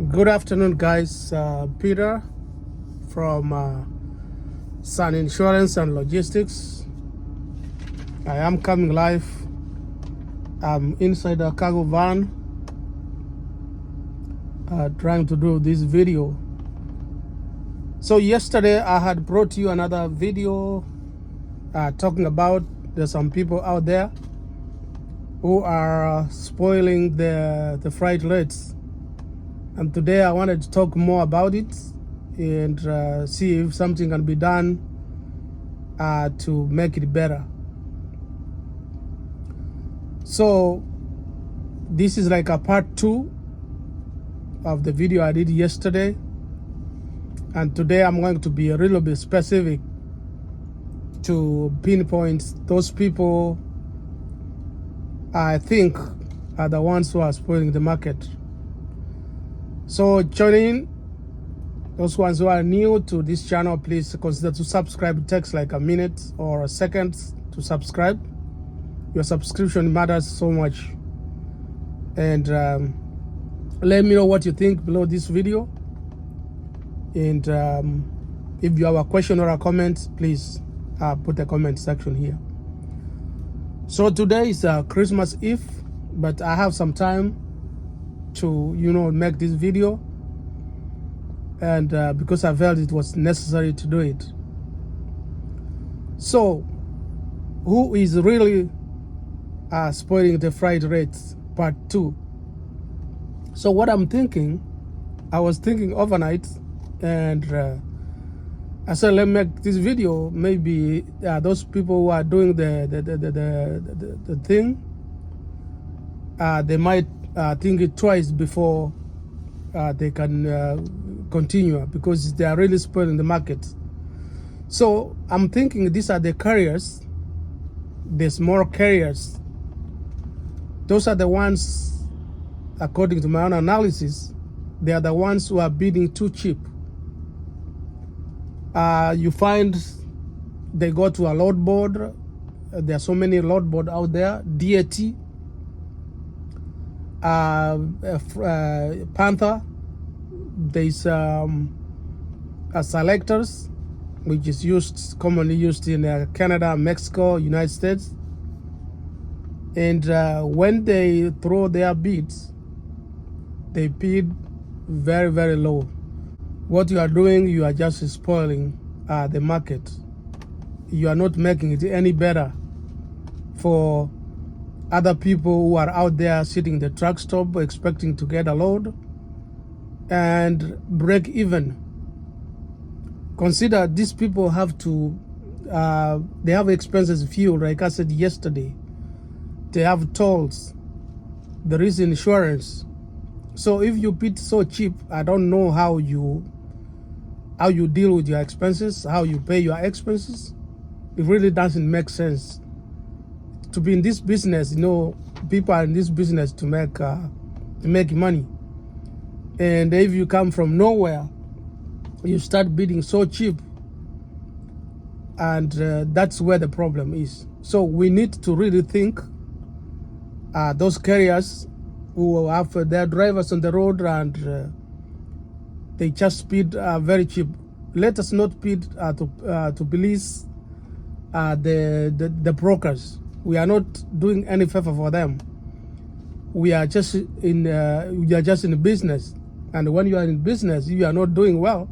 Good afternoon, guys. Peter from Sun Insurance and Logistics. I am coming live. I'm inside a cargo van trying to do this video. So yesterday I had brought you another video talking about there's some people out there who are spoiling the freight rates. And today I wanted to talk more about it and see if something can be done to make it better. So this is like a part 2 of the video I did yesterday. And today I'm going to be a little bit specific to pinpoint those people I think are the ones who are spoiling the market. So join in. Those ones who are new to this channel, please consider to subscribe. It takes like a minute or a second to subscribe. Your subscription matters so much. And let me know what you think below this video. And if you have a question or a comment, please put a comment section here. So today is Christmas Eve, but I have some time to make this video, and because I felt it was necessary to do it. So who is really spoiling the freight rates, part 2. So what I'm thinking, I was thinking overnight, and I said, let me make this video. Maybe those people who are doing the thing, they might think it twice before they can continue, because they are really spoiling the market. So I'm thinking these are the carriers, the small carriers. Those are the ones, according to my own analysis, they are the ones who are bidding too cheap. You find they go to a load board. There are so many load board out there. DAT, Panther, there's selectors, which is commonly used in Canada, Mexico, United States. And when they throw their bids, they bid very, very low. What you are doing, you are just spoiling the market. You are not making it any better for other people who are out there sitting the truck stop expecting to get a load and break even. Consider these people have to, they have expenses, fuel, like I said yesterday. They have tolls. There is insurance. So if you bid so cheap, I don't know how you deal with your expenses, how you pay your expenses. It really doesn't make sense. To be in this business, people are in this business to make money. And if you come from nowhere, you start bidding so cheap, and that's where the problem is. So we need to really think those carriers who have their drivers on the road and they just bid very cheap. Let us not bid to please the brokers. We are not doing any favor for them. We are just in business, and when you are in business, you are not doing well.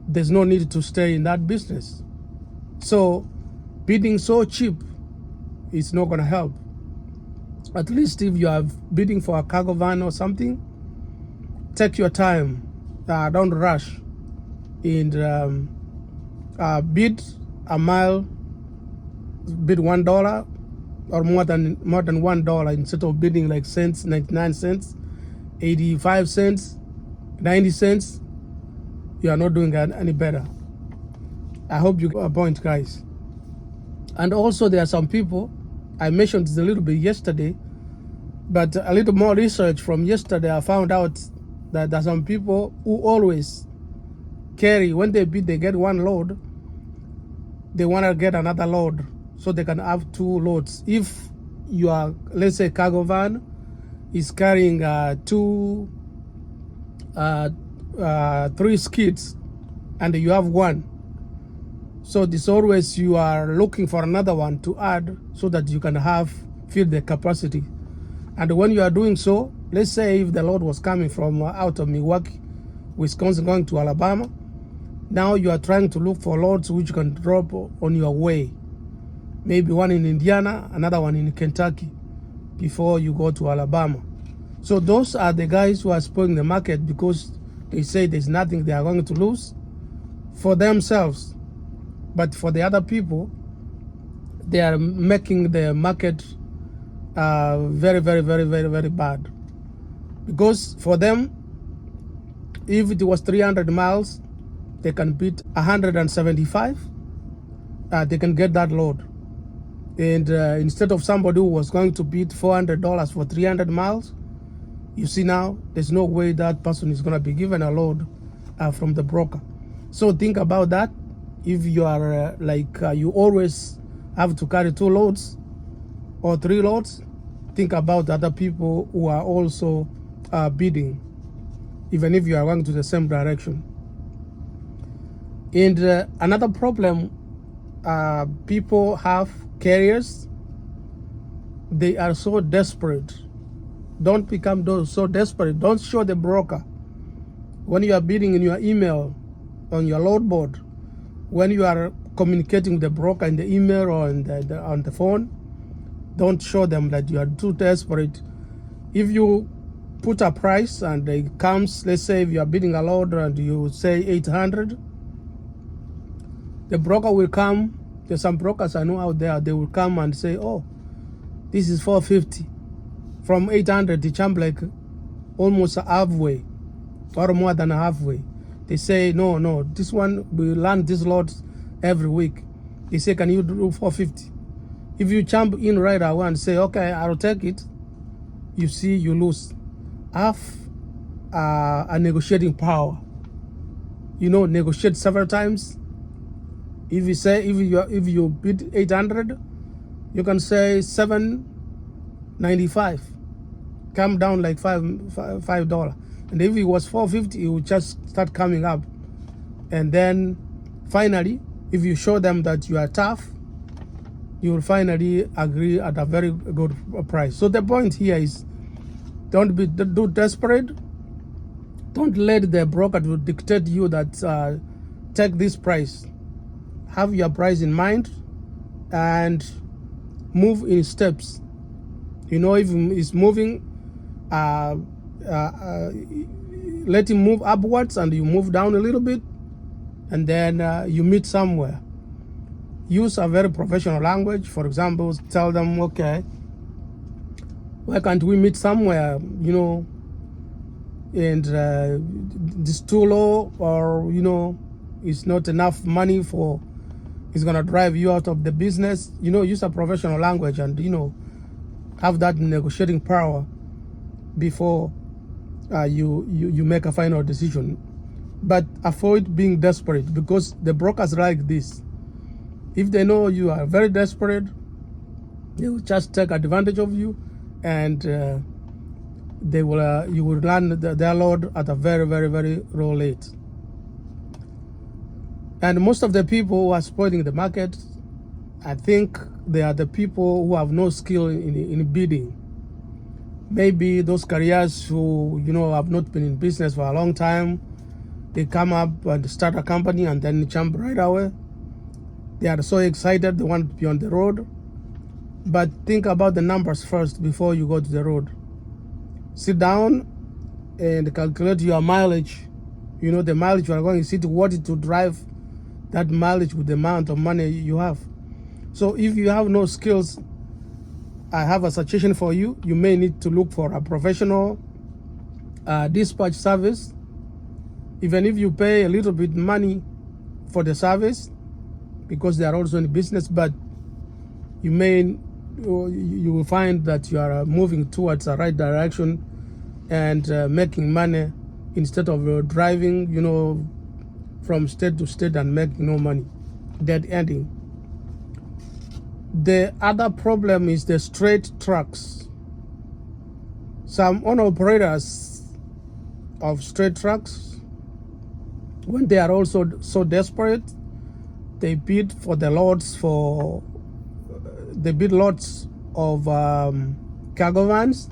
There's no need to stay in that business. So bidding so cheap is not going to help. At least if you are bidding for a cargo van or something, take your time. Don't rush. And bid a mile. Bid $1 or more than $1 instead of bidding like cents, 99 cents, 85 cents, 90 cents. You are not doing any better. I hope you get a point, guys. And also there are some people, I mentioned this a little bit yesterday, but a little more research from yesterday, I found out that there are some people who always carry, when they bid, they get one load, they want to get another load, so they can have 2 loads. If you are, let's say, cargo van is carrying 2 3 skids and you have one. So this always you are looking for another one to add so that you can fill the capacity. And when you are doing so, let's say if the load was coming from out of Milwaukee, Wisconsin, going to Alabama, now you are trying to look for loads which you can drop on your way. Maybe one in Indiana, another one in Kentucky before you go to Alabama. So those are the guys who are spoiling the market because they say there's nothing they are going to lose for themselves. But for the other people, they are making the market very, very, very, very, very bad. Because for them, if it was 300 miles, they can beat 175. They can get that load. And instead of somebody who was going to beat $400 for 300 miles, you see now, there's no way that person is going to be given a load from the broker. So think about that. If you are you always have to carry 2 loads or 3 loads, think about other people who are also bidding, even if you are going to the same direction. And another problem people have, carriers, they are so desperate. Don't become so desperate. Don't show the broker when you are bidding in your email, on your load board, when you are communicating with the broker in the email or on the phone. Don't show them that you are too desperate. If you put a price and it comes, let's say if you are bidding a load and you say 800, the broker will come. There's some brokers I know out there, they will come and say, oh, this is 450. From 800, they jump like almost halfway or more than halfway. They say, no, this one, we land this load every week. They say, can you do 450? If you jump in right away and say, okay, I'll take it, you see, you lose. Have a negotiating power. Negotiate several times. If you bid 800, you can say 795. Come down like $5. And if it was 450, it would just start coming up. And then finally, if you show them that you are tough, you will finally agree at a very good price. So the point here is, don't be too desperate. Don't let the broker to dictate you that take this price. Have your price in mind and move in steps. If it's moving, let him move upwards and you move down a little bit, and then you meet somewhere. Use a very professional language. For example, tell them, okay, why can't we meet somewhere, and this too low, or it's not enough money for, it's gonna drive you out of the business. Use a professional language and have that negotiating power before you make a final decision. But avoid being desperate, because the brokers like this. If they know you are very desperate, they will just take advantage of you, and you will land their load at a very, very, very low rate. And most of the people who are spoiling the market, I think they are the people who have no skill in bidding. Maybe those carriers who have not been in business for a long time, they come up and start a company and then jump right away. They are so excited, they want to be on the road. But think about the numbers first before you go to the road. Sit down and calculate your mileage. The mileage you are going to see, what it to drive that mileage with the amount of money you have. So if you have no skills, I have a suggestion for you. You may need to look for a professional dispatch service. Even if you pay a little bit money for the service, because they are also in business, but you will find that you are moving towards the right direction and making money instead of driving, from state to state and making no money, dead ending. The other problem is the straight trucks. Some owner operators of straight trucks. When they are also so desperate, they bid for the lots for they bid lots of cargo vans,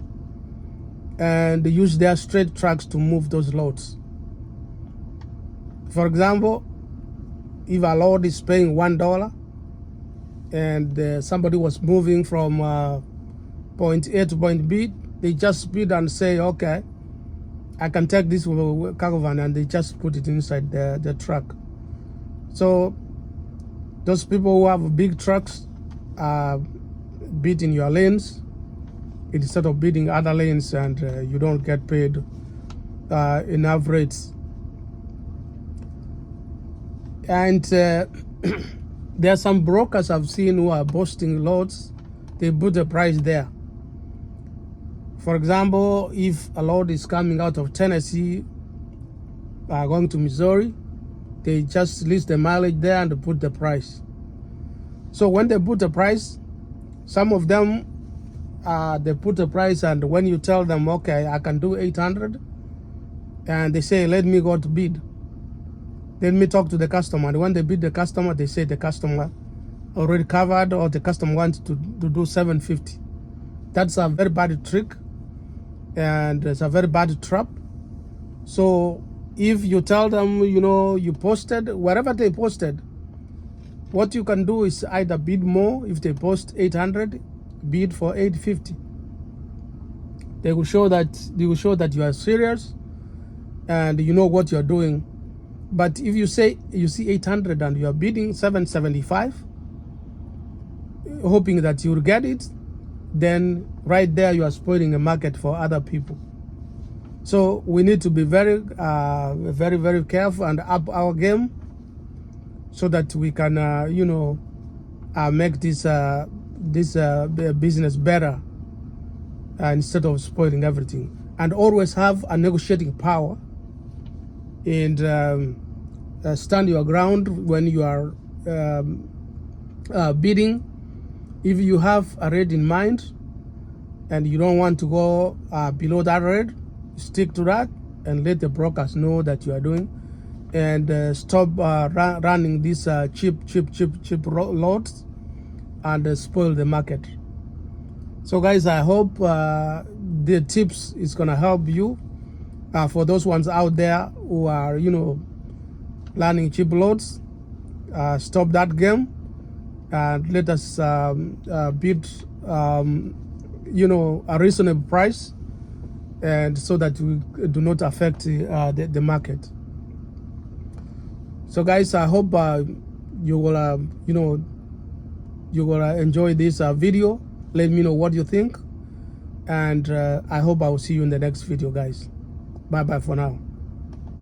and they use their straight trucks to move those loads. For example, if a load is paying $1 and somebody was moving from point A to point B, they just bid and say, okay, I can take this cargo van, and they just put it inside the truck. So those people who have big trucks bid in your lanes instead of bidding other lanes, and you don't get paid enough rates. And there are some brokers I've seen who are boasting loads. They put a price there. For example, if a load is coming out of Tennessee, going to Missouri, they just list the mileage there and put the price. So when they put the price, some of them, they put the price, and when you tell them, okay, I can do 800, and they say, let me go to bid. Let me talk to the customer. And when they bid the customer, they say the customer already covered, or the customer wants to do 750. That's a very bad trick, and it's a very bad trap. So if you tell them, you posted, wherever they posted, what you can do is either bid more. If they post 800, bid for 850. They will show that you are serious and you know what you're doing. But if you say you see 800 and you are bidding 775, hoping that you will get it, then right there you are spoiling a market for other people. So we need to be very, very careful and up our game, so that we can, make this business better, instead of spoiling everything. And always have a negotiating power, and stand your ground when you are bidding. If you have a rate in mind and you don't want to go below that rate, stick to that and let the brokers know that you are doing, and stop running these cheap loads and spoil the market. So guys, I hope the tips is gonna help you. For those ones out there who are, learning cheap loads, stop that game and let us bid, a reasonable price, and so that we do not affect the market. So guys, I hope you will, you will enjoy this video. Let me know what you think, and I hope I will see you in the next video, guys. Bye bye for now.